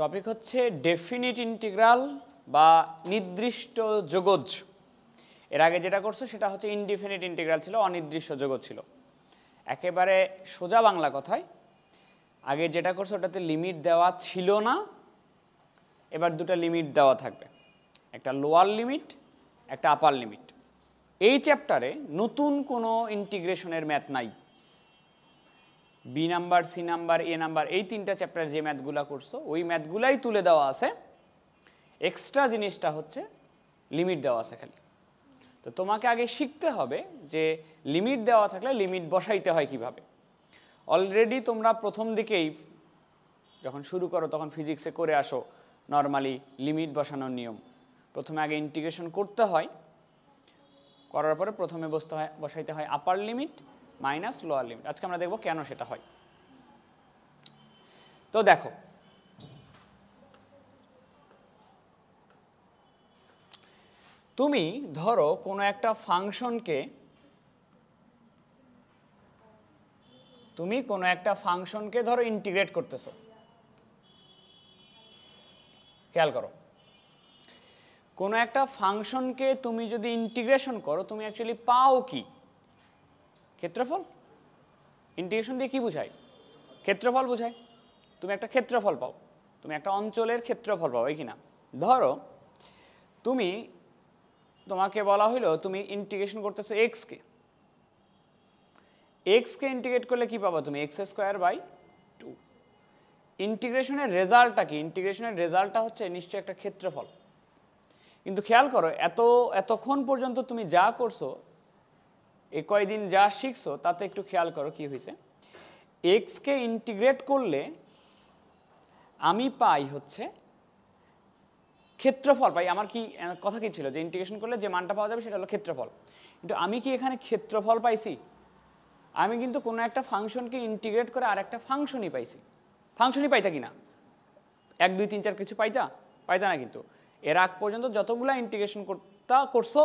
Topic হচ্ছে definite integral বা নির্দিষ্ট যোগজ। এর আগে যেটা করছো সেটা হচ্ছে ইনডিফিনিট ইন্টিগ্রাল ছিল, অনির্দিষ্ট যোগজ ছিল। একেবারে সোজা বাংলা কথায় আগে যেটা করছো ওটাতে লিমিট দেওয়া ছিল না, এবার দুটো লিমিট দেওয়া থাকবে, একটা লোয়ার লিমিট, একটা আপার লিমিট। এই চ্যাপ্টারে নতুন কোনো ইন্টিগ্রেশনের ম্যাথ নাই। বি নাম্বার, সি নাম্বার, এ নাম্বার, এই তিনটা চ্যাপ্টার যে ম্যাথগুলো করছো ওই ম্যাথগুলাই তুলে দেওয়া আছে। এক্সট্রা জিনিসটা হচ্ছে লিমিট দেওয়া আছে খালি। তো তোমাকে আগে শিখতে হবে যে লিমিট দেওয়া থাকলে লিমিট বসাইতে হয় কিভাবে। অলরেডি তোমরা প্রথম দিকেই যখন শুরু করো তখন ফিজিক্সে করে আসো নর্মালি লিমিট বসানোর নিয়ম। প্রথমে আগে ইন্টিগ্রেশন করতে হয়, করার পরে প্রথমে বসাইতে হয় আপার লিমিট মাইনাস লোয়ার লিমিট। আজকে আমরা দেখব কেন সেটা হয়। তো দেখো, তুমি ধরো কোনো একটা ফাংশনকে ধরো ইন্টিগ্রেট করতেছো। খেয়াল করো, কোনো একটা ফাংশনকে তুমি যদি ইন্টিগ্রেশন করো তুমি অ্যাকচুয়ালি পাও কি? ক্ষেত্রফল। ইন্টিগ্রেশন দিয়ে কি বোঝায়? ক্ষেত্রফল বোঝায়। তুমি একটা ক্ষেত্রফল পাও, তুমি একটা অঞ্চলের ক্ষেত্রফল পাও, এই কিনা? ধরো তোমাকে বলা হইলো তুমি ইন্টিগ্রেশন করতেছো এক্সকে ইন্টিগ্রেট করলে কি পাবো তুমি? X square by 2। ইন্টিগ্রেশনের রেজাল্টটা কি? ইন্টিগ্রেশনের রেজাল্টটা হচ্ছে নিশ্চয়ই একটা ক্ষেত্রফল। কিন্তু খেয়াল করো, এতক্ষণ পর্যন্ত তুমি যা করছো, এই কয়দিন যা শিখছো তাতে একটু খেয়াল করো কি হয়েছে। এক্সকে ইন্টিগ্রেট করলে আমি পাই হচ্ছে ক্ষেত্রফল পাই। আমার কি কথা কি ছিল যে ইন্টিগ্রেশন করলে যে মানটা পাওয়া যাবে সেটা হলো ক্ষেত্রফল। কিন্তু আমি কি এখানে ক্ষেত্রফল পাইছি? আমি কিন্তু কোনো একটা ফাংশনকে ইন্টিগ্রেট করে আর একটা ফাংশনই পাইছি। ফাংশনই পাইতা কি না? 1 2 3 4 কিছু পাইতা না। কিন্তু এর আগ পর্যন্ত যতগুলা ইন্টিগ্রেশন করছো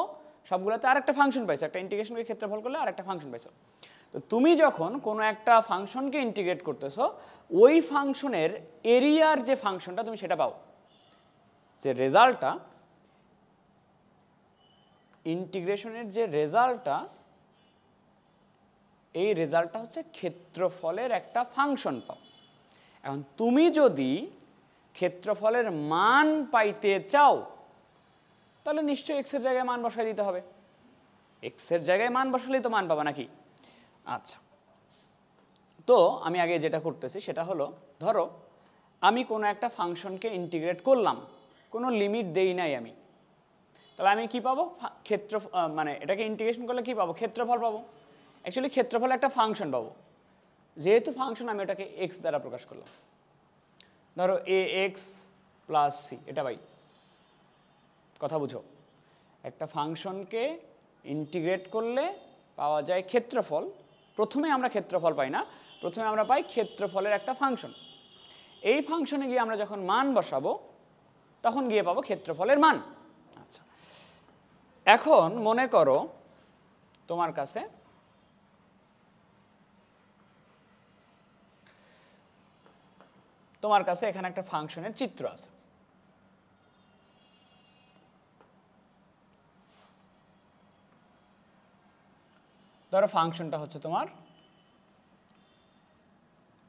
সবগুলোতে আরেকটা ফাংশন পাইছো। একটা ইন্টিগ্রেশনকে ক্ষেত্রফল করলে আরেকটা ফাংশন পাইছো। তো তুমি যখন কোনো একটা ফাংশনকে ইন্টিগ্রেট করতেছো ওই ফাংশনের এরিয়ার যে ফাংশনটা তুমি সেটা পাও। যে রেজাল্টটা, ইন্টিগ্রেশনের যে রেজাল্টটা, এই রেজাল্টটা হচ্ছে ক্ষেত্রফলের একটা ফাংশন পাও। এখন তুমি যদি ক্ষেত্রফলের মান পাইতে চাও তাহলে নিশ্চয়ই এক্সের জায়গায় মান বসাই দিতে হবে। এক্সের জায়গায় মান বসালেই তো মান পাবা নাকি? আচ্ছা, তো আমি আগে যেটা করতেছি সেটা হলো, ধরো আমি কোনো একটা ফাংশনকে ইন্টিগ্রেট করলাম, কোনো লিমিট দেই নাই আমি, তাহলে আমি কি পাবো? মানে এটাকে ইন্টিগ্রেশন করলে কি পাবো? ক্ষেত্রফল পাবো। অ্যাকচুয়ালি ক্ষেত্রফল একটা ফাংশন পাবো। যেহেতু ফাংশন আমি ওটাকে এক্স দ্বারা প্রকাশ করলাম। ধরো এ এক্স প্লাস সি, এটা পাই। কথা বুঝো, একটা ফাংশনকে ইন্টিগ্রেট করলে পাওয়া যায় ক্ষেত্রফল। প্রথমে আমরা ক্ষেত্রফল পাই না, প্রথমে আমরা পাই ক্ষেত্রফলের একটা ফাংশন। এই ফাংশনে গিয়ে আমরা যখন মান বসাবো তখন গিয়ে পাবো ক্ষেত্রফলের মান। আচ্ছা, এখন মনে করো তোমার কাছে এখানে একটা ফাংশনের চিত্র আছে। ধরো ফাংশনটা হচ্ছে তোমার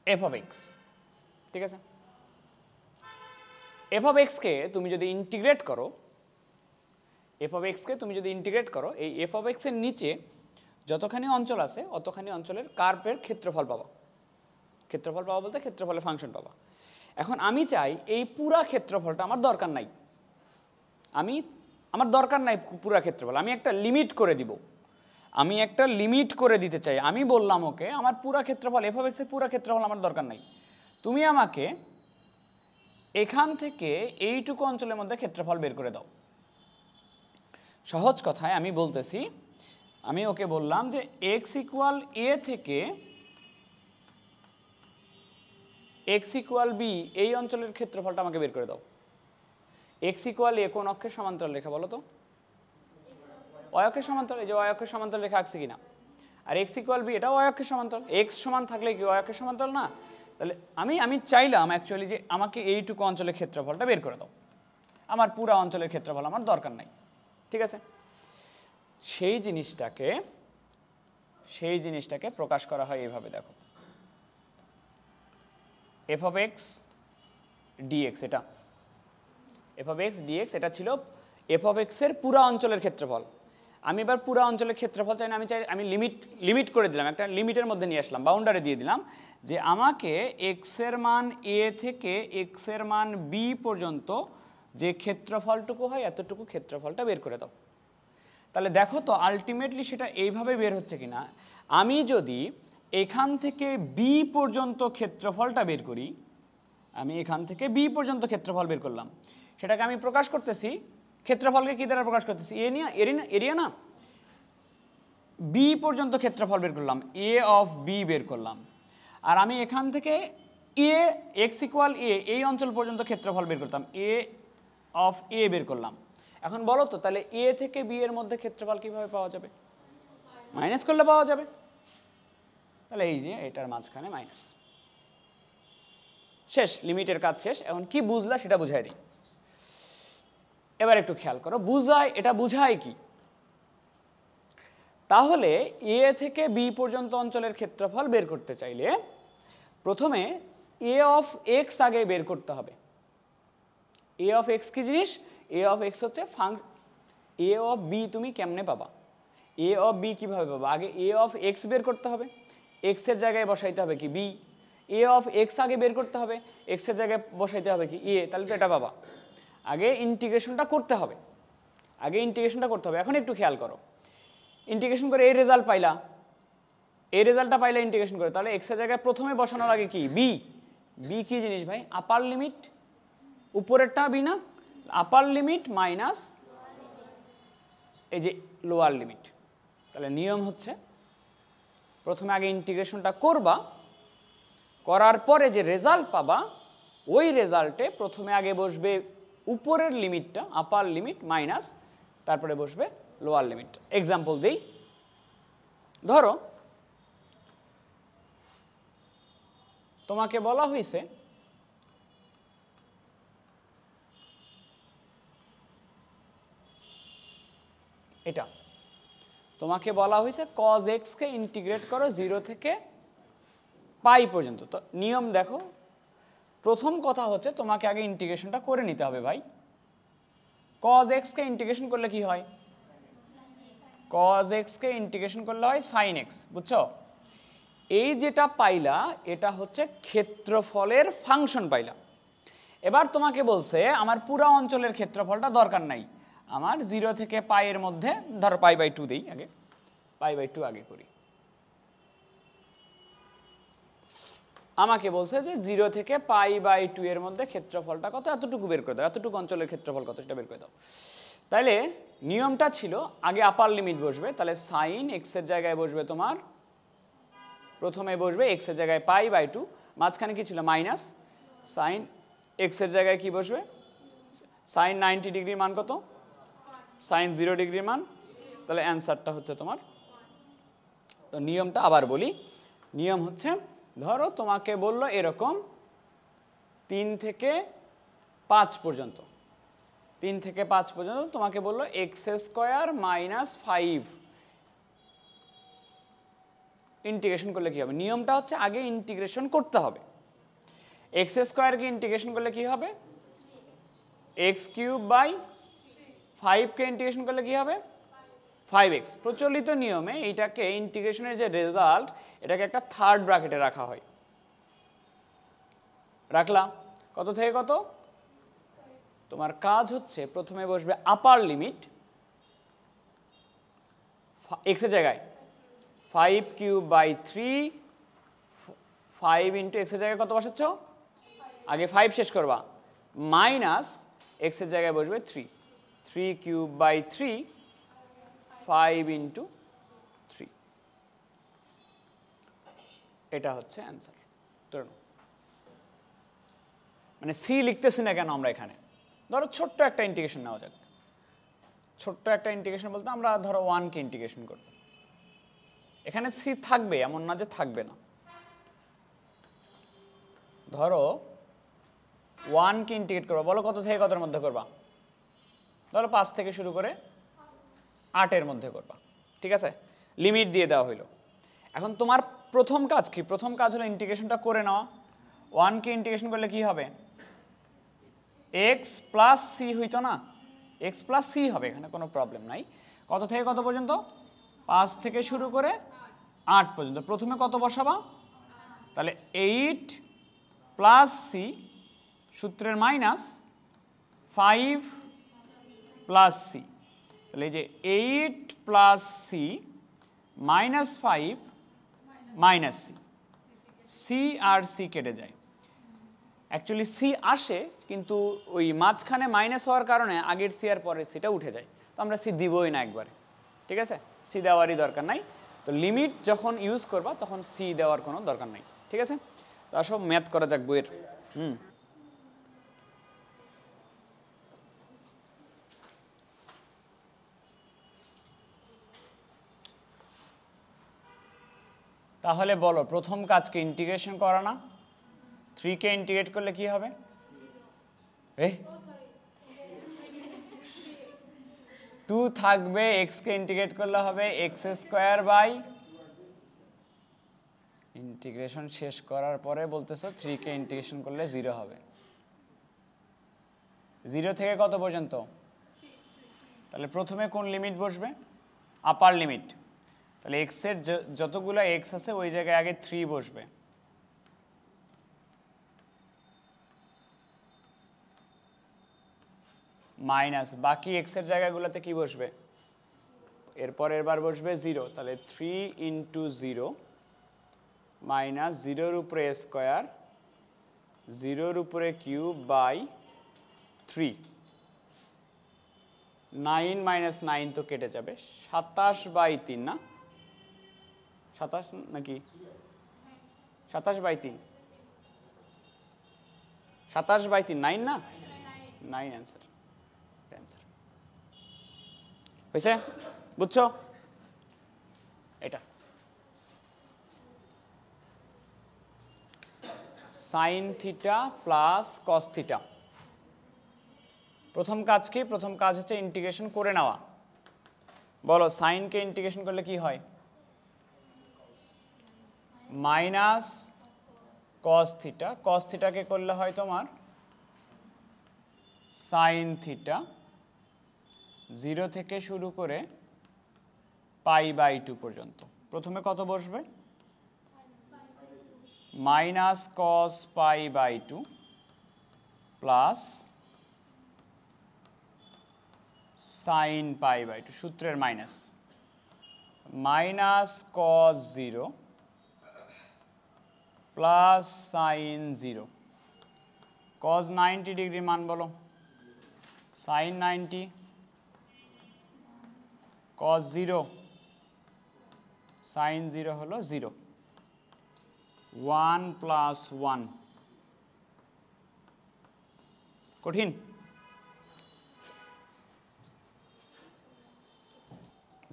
এফ অফ এক্স, ঠিক আছে? এফ অফ এক্সকে তুমি যদি ইন্টিগ্রেট করো, এই এফ অফ এক্স এর নিচে যতখানি অঞ্চল আছে অতখানি অঞ্চলের কার্ভের ক্ষেত্রফল পাবা। ক্ষেত্রফল পাবা বলতে ক্ষেত্রফলের ফাংশন পাবা। এখন আমি চাই এই পুরা ক্ষেত্রফলটা আমার দরকার নাই, পুরা ক্ষেত্রফল। আমি একটা লিমিট করে দিতে চাই। আমি বললাম ওকে আমার পুরা ক্ষেত্রফল, এফ অফ এক্স এর পুরা ক্ষেত্রফল আমার দরকার নাই, তুমি আমাকে এখান থেকে এইটুকু অঞ্চলের মধ্যে ক্ষেত্রফল বের করে দাও। সহজ কথায় আমি বলতেছি, আমি ওকে বললাম যে এক্স ইকুয়াল এ থেকে এক্স ইকুয়াল বি এই অঞ্চলের ক্ষেত্রফলটা আমাকে বের করে দাও। এক্স ইকুয়াল এ কোন অক্ষের সমান্তরাল রেখা বলো তো? ওয়াই অক্ষের সমান্তরাল। এই যে ওয়াই অক্ষের সমান্তরাল রেখা আঁকছি কিনা? আর এক্স ইকুয়াল বি, এটাও ওয়াই অক্ষের সমান্তরাল। এক্স সমান থাকলে কি ওয়াই অক্ষের সমান্তরাল না? তাহলে আমি চাইলাম অ্যাকচুয়ালি যে আমাকে এইটুকু অঞ্চলের ক্ষেত্রফলটা বের করে দাও, আমার পুরো অঞ্চলের ক্ষেত্রফল আমার দরকার নাই, ঠিক আছে। সেই জিনিসটাকে প্রকাশ করা হয় এইভাবে, দেখো এফ অফ এক্স ডিএক্স, এটা এফ অফ এক্স ডিএক্স এটা ছিল এফ অফ এক্সের পুরা অঞ্চলের ক্ষেত্রফল। আমি এবার পুরা অঞ্চলের ক্ষেত্রফল চাই না, আমি লিমিট করে দিলাম, একটা লিমিটের মধ্যে নিয়ে আসলাম, বাউন্ডারি দিয়ে দিলাম যে আমাকে এক্সের মান এ থেকে এক্সের মান বি পর্যন্ত যে ক্ষেত্রফলটুকু হয় এতটুকু ক্ষেত্রফলটা বের করে দাও। তাহলে দেখো তো আলটিমেটলি সেটা এইভাবে বের হচ্ছে কিনা। আমি যদি এখান থেকে বি পর্যন্ত ক্ষেত্রফলটা বের করি, আমি এখান থেকে বি পর্যন্ত ক্ষেত্রফল বের করলাম, সেটাকে আমি প্রকাশ করতেছি, ক্ষেত্রফলকে কি দ্বারা প্রকাশ করতেছি, এরিয়া না, বি পর্যন্ত ক্ষেত্রফল বের করলাম, এ অফ বি বের করলাম। আর আমি এখান থেকে এ এক্স ইকুয়াল এ এই অঞ্চল পর্যন্ত ক্ষেত্রফল বের করতাম, এ অফ এ বের করলাম। এখন বলো তো তাহলে এ থেকে বি এর মধ্যে ক্ষেত্রফল কিভাবে পাওয়া যাবে? মাইনাস করলে পাওয়া যাবে। তাহলে এই যে এটার মাঝখানে মাইনাস, শেষ, লিমিটের কাজ শেষ। এখন কি বুঝলা সেটা বুঝাই দিই। এবার একটু খেয়াল করো, এটা বুঝায় কি? তাহলে এ থেকে বি পর্যন্ত অঞ্চলের ক্ষেত্রফল বের করতে চাইলে প্রথমে এ অফ এক্স আগে বের করতে হবে। এ অফ এক্স কি জিনিস? এ অফ এক্স হচ্ছে এ অফ বি তুমি কেমনে পাবা? এ অফ বি কিভাবে পাবা? আগে এ অফ এক্স বের করতে হবে, এক্স এর জায়গায় বসাইতে হবে কি বি। এ অফ এক্স আগে বের করতে হবে, এক্স এর জায়গায় বসাইতে হবে কি এ, তাহলে তো এটা পাবা। আগে ইন্টিগ্রেশনটা করতে হবে, এখন একটু খেয়াল করো, ইন্টিগ্রেশন করে এই রেজাল্ট পাইলা, এই রেজাল্টটা পাইলা ইন্টিগ্রেশন করে, তাহলে এক্স এর জায়গায় প্রথমে বসানোর আগে কি বি। বি কি জিনিস ভাই? আপার লিমিট, উপরেরটা বি না, আপার লিমিট মাইনাস এই যে লোয়ার লিমিট। তাহলে নিয়ম হচ্ছে প্রথমে আগে ইন্টিগ্রেশনটা করবা, করার পরে যে রেজাল্ট পাবা ওই রেজাল্টে প্রথমে আগে বসবে উপরের লিমিটটা, আপার লিমিট মাইনাস, তারপরে বসবে লোয়ার লিমিট। এক্সাম্পল দেই, ধরো তোমাকে বলা হয়েছে এটা, তোমাকে বলা হয়েছে cos x কে ইন্টিগ্রেট করো 0 থেকে পাই পর্যন্ত। তো নিয়ম দেখো, প্রথম কথা হচ্ছে তোমাকে আগে ইন্টিগ্রেশনটা করে নিতে হবে ভাই। cos x কে ইন্টিগ্রেশন করলে কি হয়? cos x কে ইন্টিগ্রেশন করলে হয় sin x, বুঝছো? এই যেটা পাইলা এটা হচ্ছে ক্ষেত্রফলের ফাংশন পাইলা। এবার তোমাকে বলছে আমার পুরো অঞ্চলের ক্ষেত্রফলটা দরকার নাই, আমার 0 থেকে পাই এর মধ্যে, ধরো π/2 দেই, আগে π/2 আগে করি। আমাকে বলছে যে 0 থেকে π/2 এর মধ্যে ক্ষেত্রফলটা কত, এতটুকু বের করে দাও, এতটুকু অঞ্চলের ক্ষেত্রফল কত সেটা বের করে দাও। তাহলে নিয়মটা ছিল আগে আপার লিমিট বসবে, তাহলে সাইন এক্স এর জায়গায় বসবে তোমার, প্রথমে বসবে এক্স এর জায়গায় π/2, মাঝখানে কি ছিল মাইনাস, সাইন এক্স এর জায়গায় কি বসবে, সাইন 90 ডিগ্রির মান কত, সাইন 0 ডিগ্রির মান, তাহলে অ্যান্সারটা হচ্ছে তোমার। তো নিয়মটা আবার বলি, নিয়ম হচ্ছে ধরো তোমাকে বললো এরকম 3 থেকে 5 পর্যন্ত, 3 থেকে 5 পর্যন্ত তোমাকে বললো x² - 5 ইন্টিগ্রেশন করলে কি হবে? নিয়মটা হচ্ছে আগে ইন্টিগ্রেশন করতে হবে। x² কে ইন্টিগ্রেশন করলে কি হবে? x³/5 কে ইন্টিগ্রেশন করলে কি হবে? 5x। প্রচলিত নিয়মে এইটাকে ইন্টিগ্রেশনের যে রেজাল্ট এটাকে একটা থার্ড ব্র্যাকেটে রাখা হয়, রাখলা কত থেকে কত, তোমার কাজ হচ্ছে প্রথমে বসবে আপার লিমিট x এর জায়গায় 5³/3, 5 ইন্টু x এর জায়গায় কত বসাচ্ছ, আগে 5 শেষ করবা, মাইনাস x এর জায়গায় বসবে 3, 3³/3, 5 ইন্টু 3, এটা হচ্ছে অ্যান্সার। মানে সি লিখতেছি না কেন আমরা এখানে? ধরো ছোট্ট একটা ইন্টিগ্রেশন নেওয়া যাক, ছোট্ট একটা ইন্টিগ্রেশন বলতে আমরা ধরো 1 কে ইন্টিগ্রেশন করব, এখানে সি থাকবে এমন না যে থাকবে না। ধরো 1 কে ইন্টিগ্রেট করবা, বলো কত থেকে কতর মধ্যে করবা? ধরো 5 থেকে শুরু করে 8 এর মধ্যে করবা, ঠিক আছে? লিমিট দিয়ে দেওয়া হইলো। এখন তোমার প্রথম কাজ কি? প্রথম কাজ হলো ইন্টিগ্রেশনটা করে নেওয়া। 1 কে ইন্টিগ্রেশন করলে কি হবে? x প্লাস সি হইতো না? x প্লাস সি হবে, এখানে কোনো প্রবলেম নাই। কত থেকে কত পর্যন্ত? 5 থেকে শুরু করে 8 পর্যন্ত। প্রথমে কত বসাবা? তাহলে 8 প্লাস সি সূত্রের মাইনাস 5 প্লাস সি। তাহলে এই যে 8 plus c minus 5 minus c, c আর সি কেটে যায়। অ্যাকচুয়ালি সি আসে, কিন্তু ওই মাঝখানে মাইনাস হওয়ার কারণে আগের সি আর পরের সিটা উঠে যায়, তো আমরা সি দিবই না একবারে, ঠিক আছে? সি দেওয়ারই দরকার নাই। তো লিমিট যখন ইউজ করবা তখন সি দেওয়ার কোনো দরকার নাই, ঠিক আছে? তো আসো ম্যাথ করা যাক বইয়ের। তাহলে বলো প্রথম কাজকে ইন্টিগ্রেশন করা না? 3 কে ইন্টিগ্রেট করলে কি হবে? 2 থাকবে, x কে ইন্টিগ্রেট করলে হবে x স্কয়ার বাই, ইন্টিগ্রেশন শেষ করার পরে বলতেছো 3 কে ইন্টিগ্রেশন করলে 0 হবে। 0 থেকে কত পর্যন্ত? তাহলে প্রথমে কোন লিমিট বসবে? আপার লিমিট। তাহলে x এর যতগুলো x আছে ওই জায়গায় আগে 3 বসবে, মাইনাস বাকি x এর জায়গাগুলোতে কি বসবে? এরপরের বার বসবে 0। তাহলে 3 ইন্টু 0 মাইনাস 0-র উপরে স্কোয়ার, 0-র উপরে কিউব বাই 3। 9 মাইনাস 9 তো কেটে যাবে, 27/3 না? 27 নাকি 27/3? 27/3 9 না? 9 অ্যান্সার। হয়েছে? বুঝছো? এটা sine theta plus cos theta. প্রথম কাজ কি? প্রথম কাজ হচ্ছে ইন্টিগ্রেশন করে নেওয়া। বলো সাইনকে ইন্টিগ্রেশন করলে কি হয়? Minus cos theta. কস থিটাকে করলে হয় তোমার সাইন থিটা। 0 থেকে শুরু করে π/2 পর্যন্ত। প্রথমে কত বসবে? মাইনাস কস π/2 প্লাস সাইন π/2, সূত্রের minus, minus cos 0 plus sign 0। কস 90 ডিগ্রি মান বলো? সাইন 90, কস 0 সাইন 0 হলো 0। 1 প্লাস 1, কঠিন?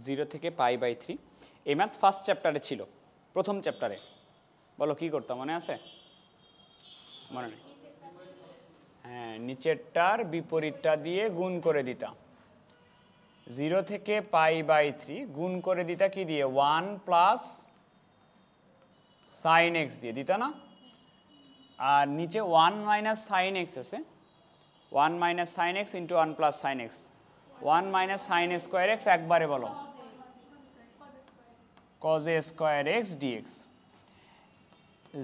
জিরো থেকে π/3। এই ম্যাথ ফার্স্ট চ্যাপ্টারে ছিল, প্রথম চ্যাপ্টারে। বলো কি করতাম, মনে আছে? মনে নেই? হ্যাঁ, নিচেরটার বিপরীতটা দিয়ে গুণ করে দিতাম। 0 থেকে π/3 গুণ করে দিতা কি দিয়ে? 1 প্লাস সাইন এক্স দিয়ে দিতা না? আর নিচে 1 মাইনাস সাইন এক্স আছে, 1 minus sine x into 1 plus sine x. 1 minus sine square x, একবারে বলো cos square x dx.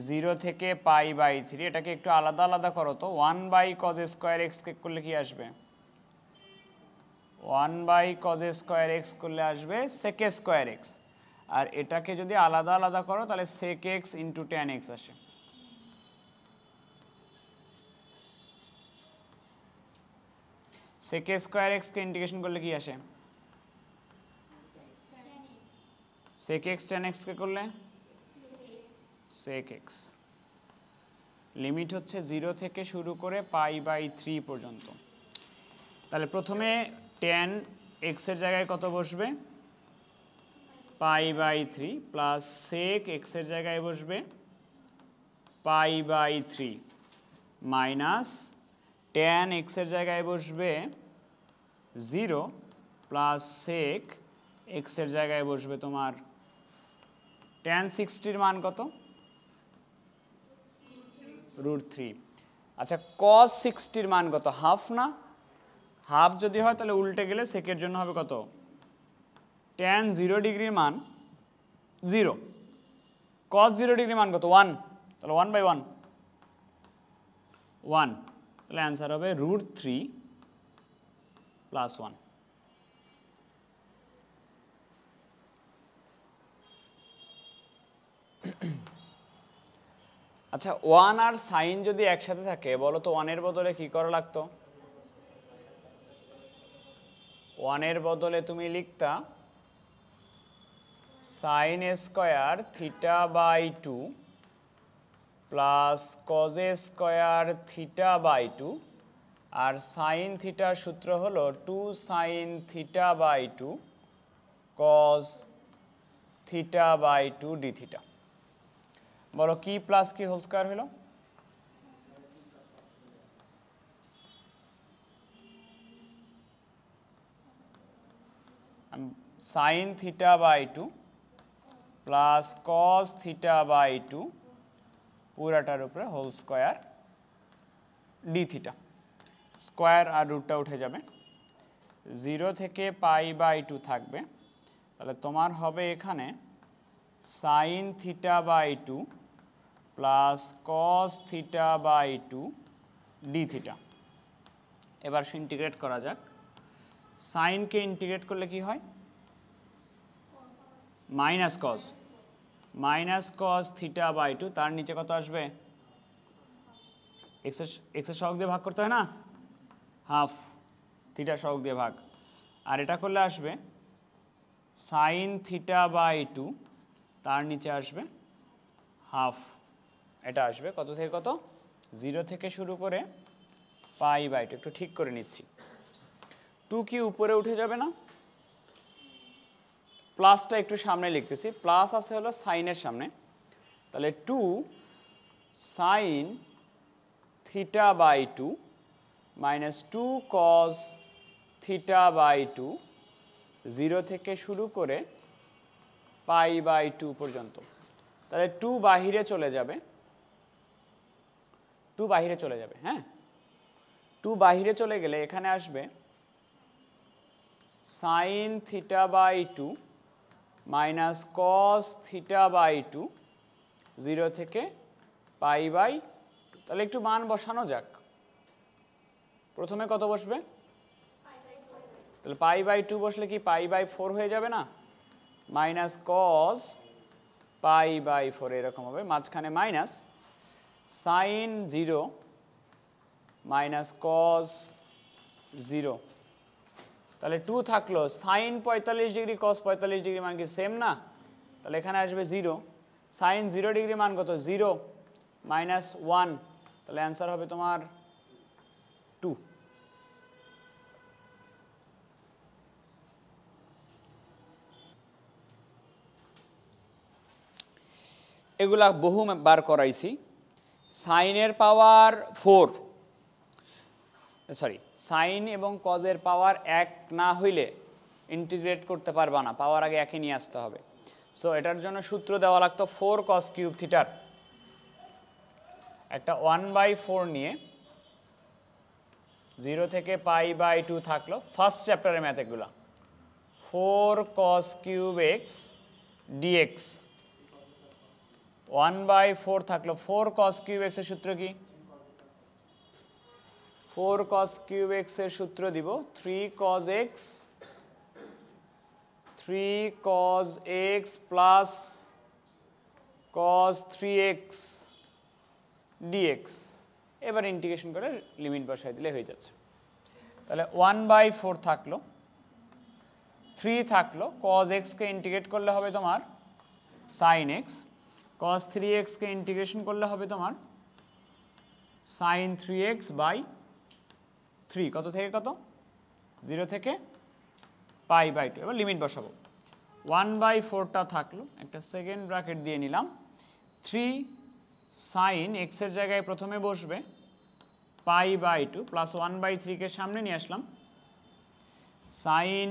0 থেকে π/3, এটাকে একটু আলাদা আলাদা করো তো। 1 by cos square x করলে কি আসবে? 1 by cos square x করলে আসবে সেক এ স্কোয়ার এক্স। আর এটাকে যদি আলাদা আলাদা করো তাহলে sec x into tan x আসে। সেক এ স্কোয়ার এক্সকে ইন্টিগ্রেশন করলে কি আসে? সেক এক্স ট্যান এক্সকে করলে সেক এক্স। লিমিট হচ্ছে 0 থেকে শুরু করে π/3 পর্যন্ত। তাহলে প্রথমে ট্যান এক্সের জায়গায় কত বসবে? π/3 প্লাস সেক এক্সের জায়গায় বসবে π/3 মাইনাস tan x এর জায়গায় বসবে 0 প্লাস sec x এর জায়গায় বসবে তোমার tan 60 মান কত √3। আচ্ছা cos 60 মান কত হাফ না হাফ যদি হয় তাহলে উল্টে গেলে সেকের জন্য হবে কত tan 0 ডিগ্রির মান 0 cos 0 ডিগ্রি মান কত 1 তাহলে 1/1 1 তাহলে অ্যান্সার হবে √3 + 1। আচ্ছা 1 আর সাইন যদি একসাথে থাকে বলো তো 1 এর বদলে কি করা লাগতো 1 এর বদলে তুমি লিখতা sin square θ/2 plus cos square θ/2 আর sin থিটার সূত্র হলো 2 sin θ/2 cos θ/2 dθ। বলো কি প্লাস কি হোল স্কয়ার হলো sin θ/2 প্লাস cos θ/2 পুরাটার উপরে হোল স্কয়ার dθ। স্কয়ার আর রুটটা উঠে যাবে 0 থেকে π/2 থাকবে তাহলে তোমার হবে এখানে sin θ/2 প্লাস cos θ/2 dθ। এবার ইন্টিগ্রেট করা যাক সাইনকে ইন্টিগ্রেট করলে কি হয় মাইনাস cos θ/2 তার নিচে কত আসবে x এর সহগ দিয়ে ভাগ করতে হয় না হাফ থিটা সহগ দিয়ে ভাগ আর এটা করলে আসবে sin θ/2 তার নিচে আসবে হাফ এটা আসবে কত থেকে কত 0 থেকে শুরু করে π/2 একটু ঠিক করে নিচ্ছি 2 কি উপরে উঠে যাবে না প্লাসটা একটু সামনে লিখতেছি প্লাস আছে হলো সাইনের সামনে তাহলে 2 sin θ/2 মাইনাস 2 cos θ/2 0 থেকে শুরু করে π/2 পর্যন্ত তাহলে 2 বাহিরে চলে যাবে হ্যাঁ 2 বাহিরে চলে গেলে এখানে আসবে sin θ/2 মাইনাস cos θ/2 0 থেকে π/2 তাহলে একটু মান বসানো যাক প্রথমে কত বসবে তাহলে π/2 বসলে কি π/4 হয়ে যাবে না মাইনাস cos π/4 এরকম হবে মাঝখানে মাইনাস sin 0 মাইনাস cos 0 তাহলে 2 থাকলো sin 45 ডিগ্রি cos 45 ডিগ্রি মান কি সেম না তাহলে এখানে আসবে 0 sin 0 ডিগ্রি মান কত 0 মাইনাস 1 তাহলে অ্যান্সার হবে তোমার 2। এগুলা বহুবার করাইছি সাইনের পাওয়ার 4 সরি সাইন এবং কজের পাওয়ার 1 না হইলে ইন্টিগ্রেট করতে পারবা না পাওয়ার আগে একই নিয়ে আসতে হবে সো এটার জন্য সূত্র দেওয়া লাগতো 4 cos কিউব থিটার একটা 1/4 নিয়ে 0 থেকে π/2 থাকলো ফার্স্ট চ্যাপ্টারের ম্যাথ এগুলা 4 cos কিউব x dx 1/4 থাকলো 4 cos কিউব x এর সূত্র কি 4 cos কিউব x এর সূত্র দিব 3 cos x plus cos 3x dx এবার ইন্টিগ্রেশন করে লিমিট বসাই দিলে হয়ে যাচ্ছে তাহলে 1/4 থাকলো 3 থাকলো cos x কে ইন্টিগ্রেট করলে হবে তোমার sin x cos 3x কে ইন্টিগ্রেশন করলে হবে তোমার sin 3x/3 কত থেকে কত 0 থেকে π/2 এবার লিমিট বসাবো 1/4টা থাকলো একটা সেকেন্ড ব্র্যাকেট দিয়ে নিলাম 3 সাইন এক্স এর জায়গায় প্রথমে বসবে π/2 প্লাস 1/3 কে সামনে নিয়ে আসলাম, সাইন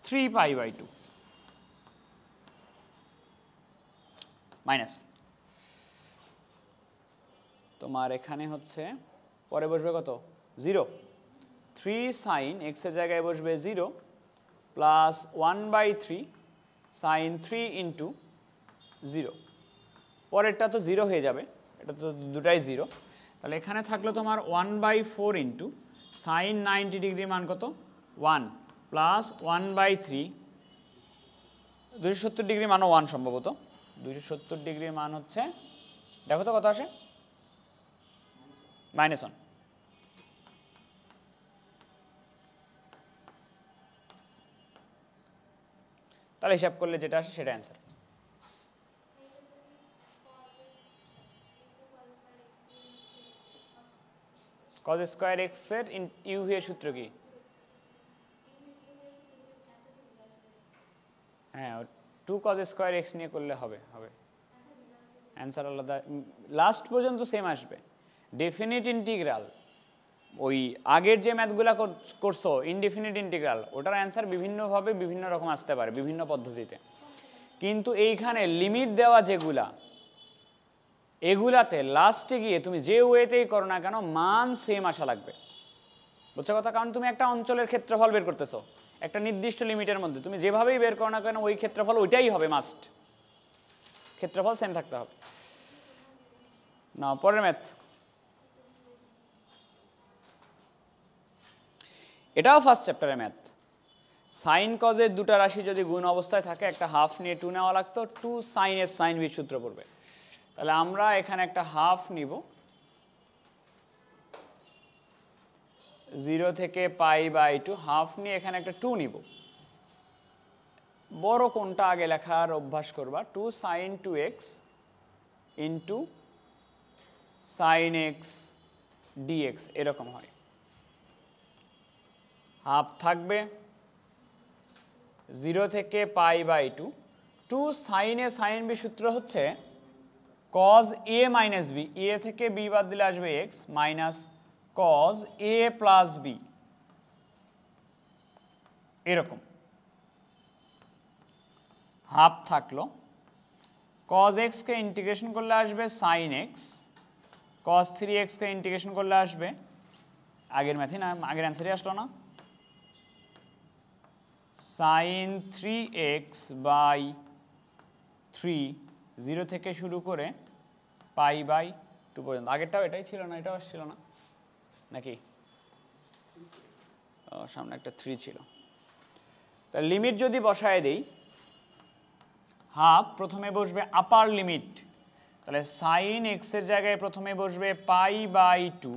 3π/2 মাইনাস তোমার এখানে হচ্ছে পরে বসবে কত 0, 3 সাইন এক্স এর জায়গায় বসবে 0 প্লাস 1/3 সাইন 3 ইন্টু 0, পরেরটা তো 0 হয়ে যাবে, এটা তো দুটাই 0, তাহলে এখানে থাকলো তোমার 1/4 ইন্টু সাইন 90 ডিগ্রির মান কত 1 প্লাস 1/3 270 ডিগ্রির মানও 1 সম্ভবত, 270 ডিগ্রির মান হচ্ছে দেখো তো কত আসে -1, তাহলে হিসাব করলে যেটা আসে সেটা অ্যান্সার। cos স্কয়ার x এর ইউ এর সূত্র কি? হ্যাঁ 2 cos স্কয়ার x নিয়ে করলে হবে অ্যান্সার আলাদা, লাস্ট পর্যন্ত সেম আসবে। ডেফিনিট ইন্টিগ্রাল ওই আগের যে ম্যাথগুলো করছো ইনডেফিনিট ইন্টিগ্রাল, ওটার অ্যান্সার বিভিন্নভাবে বিভিন্ন রকম আসতে পারে বিভিন্ন পদ্ধতিতে, কিন্তু এইখানে লিমিট দেওয়া যেগুলা এগুলাতে লাস্টে গিয়ে তুমি যে ওয়েতেই করো না কেন মান সেম আসা লাগবে, বুঝছো কথা? কারণ তুমি একটা অঞ্চলের ক্ষেত্রফল বের করতেছো একটা নির্দিষ্ট লিমিটের মধ্যে, তুমি যেভাবেই বের করো না কেন ওই ক্ষেত্রফল ওইটাই হবে, মাস্ট ক্ষেত্রফল সেম থাকতে হবে। না পরের ম্যাথ, এটাও ফার্স্ট চ্যাপ্টারের ম্যাথ। সাইন কজের দুটা রাশি যদি গুণ অবস্থায় থাকে একটা হাফ নিয়ে 2 নেওয়া লাগতো, 2 সাইন এর সাইন বি সূত্র পড়বে, তাহলে আমরা এখানে একটা হাফ নিব 0 থেকে π/2, হাফ নিয়ে এখানে একটা 2 নিব, বড় কোনটা আগে লেখার অভ্যাস করবা, 2 সাইন 2x ইন্টু সাইন এক্স ডিএক্স এরকম হয়, হাফ থাকবে 0 থেকে π/2, 2 সাইন এ সাইন বি সূত্র হচ্ছে cos a মাইনাস বি, এ থেকে বি বাদ দিলে আসবে x minus cos a plus b, এরকম হাফ থাকলো, cos x কে ইন্টিগ্রেশন করলে আসবে sin x, cos 3x কে ইন্টিগ্রেশন করলে আসবে আগের ম্যাথই না, আগের অ্যান্সারই আসলো না, sin 3x/3, 0 থেকে শুরু করে π/2 পর্যন্ত, আগেরটাও এটাই ছিল না, এটাও আসছিল না নাকি? সামনে একটা 3 ছিল, তাহলে লিমিট যদি বসায় দেই হাফ প্রথমে বসবে আপার লিমিট, তাহলে সাইন এক্স এর জায়গায় প্রথমে বসবে π/2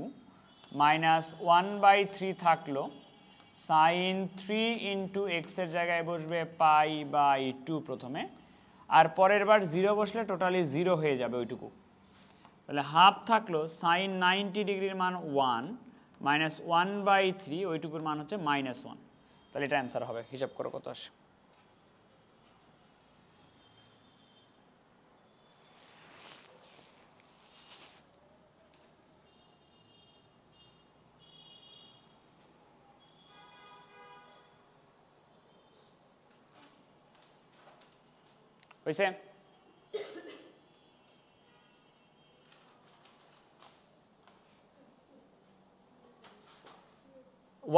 মাইনাস 1/3 থাকলো, সাইন 3 ইন্টু এক্স এর জায়গায় বসবে π/2 প্রথমে, আর পরের বার 0 বসলে টোটালি 0 হয়ে যাবে ওইটুকু, তাহলে হাফ থাকলো সাইন 90 ডিগ্রির মান 1 মাইনাস 1/3, ওইটুকুর মান হচ্ছে -1, তাহলে এটা অ্যান্সার হবে। হিসাব করো কত আসে। হয়েছে?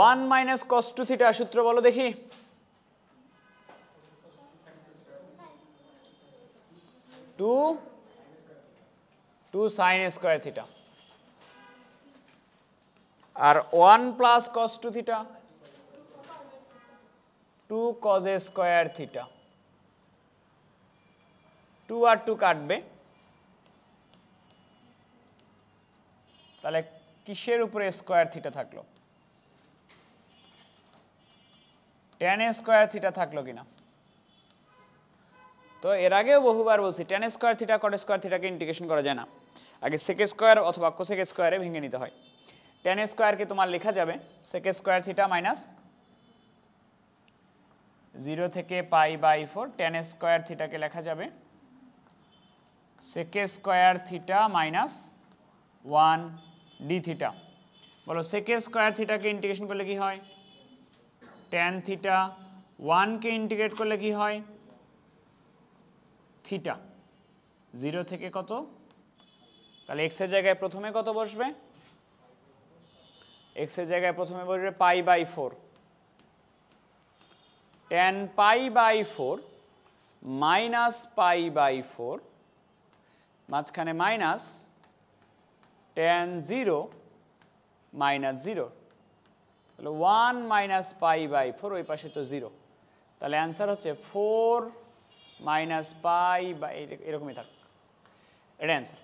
1 মাইনাস cos 2 থিটা সূত্র বলো দেখি। টু সাইন স্কয়ার থিটা, আর 1 প্লাস cos 2 থিটা 2 cos স্কয়ার থিটা, 2 আর 2 কাটবে, তাহলে কিসের উপরে স্কয়ার থিটা থাকলো? tan স্কয়ার থিটা থাকলো কিনা? তো এর আগেও বহুবার বলছি tan square theta cot square থিটাকে ইন্টিগ্রেশন করা যায় না, আগে sec স্কয়ার অথবা cosec স্কয়ারে ভেঙে নিতে হয়। tan স্কয়ারকে তোমার লেখা যাবে sec স্কয়ার থিটা মাইনাস 0 থেকে π/4, tan স্কয়ার থিটাকে লেখা যাবে sec square theta minus 1 d theta. বলো sec স্কয়ার থিটাকে ইন্টিগ্রেশন করলে কি হয়? tan theta. 1 কে ইন্টিগ্রেট করলে কি হয়? থিটা। 0 থেকে কত? তাহলে x এর জায়গায় প্রথমে কত বসবে? x এর জায়গায় প্রথমে বসবে π/4 tan π/4 মাইনাস π/4 মাঝখানে মাইনাস tan 0 মাইনাস 0, তাহলে 1 মাইনাস π/4, ওই পাশে তো 0, তাহলে অ্যান্সার হচ্ছে 4 মাইনাস π/, এরকমই থাক, এটা অ্যান্সার।